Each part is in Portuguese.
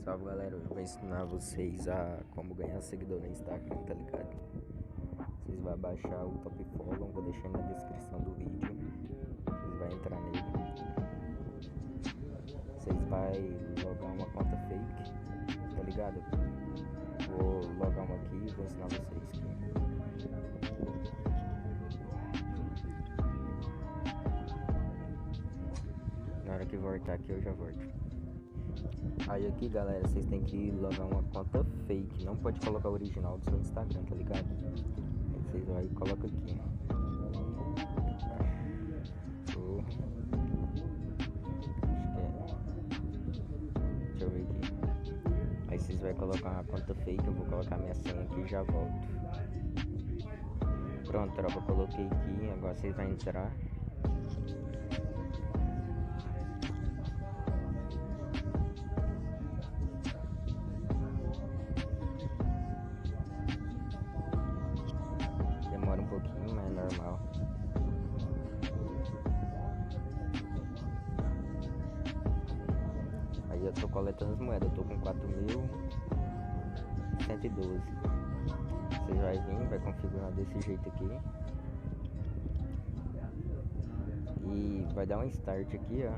Salve galera, eu vou ensinar vocês a como ganhar seguidor no Instagram, tá ligado? Vocês vão baixar o Top Follow, vou deixar na descrição do vídeo. Vocês vão entrar nele. Vocês vão logar uma conta fake, tá ligado? Vou logar uma aqui e vou ensinar vocês aqui. Na hora que voltar aqui eu já volto. Aí aqui galera, vocês tem que logar uma conta fake, não pode colocar o original do seu Instagram, tá ligado? Aí vocês vão e colocam aqui. Cachorro. Acho que é. Deixa eu ver aqui. Aí vocês vão colocar uma conta fake, eu vou colocar minha senha aqui e já volto. Pronto, tropa, eu coloquei aqui, agora vocês vão entrar. Demora um pouquinho, mas é normal. Aí eu tô coletando as moedas, eu tô com 4.112. Você vai vir, vai configurar desse jeito aqui. E vai dar um start aqui, ó.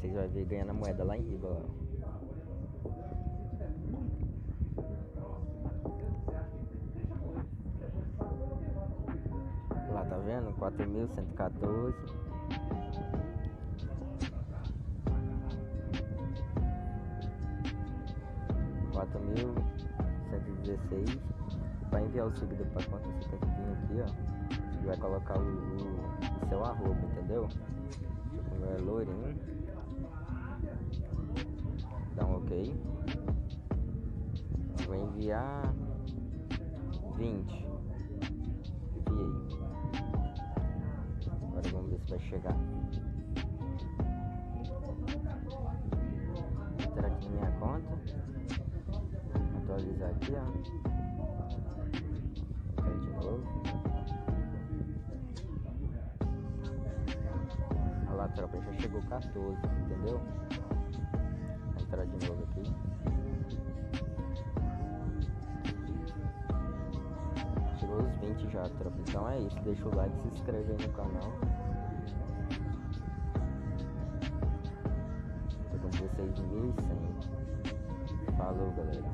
Vocês vão ver ganhando a moeda lá em riba, ó. Lá, tá vendo? 4.114. $4.116. Para enviar o seguidor para conta, você tem que vir aqui, ó. E vai colocar o seu arroba, entendeu? Tipo, o meu é Lourinho. Dá um ok. Vou enviar 20. Enviei. Agora vamos ver se vai chegar. Entrar aqui na minha conta. Atualizar aqui, ó. Entrar de novo. Olha lá, tropa, já chegou 14, entendeu? Vou entrar de novo aqui. Chegou os 20 já, tropa. Então é isso, deixa o like, se inscreve aí no canal. Tô com 16.100. Falou, galera.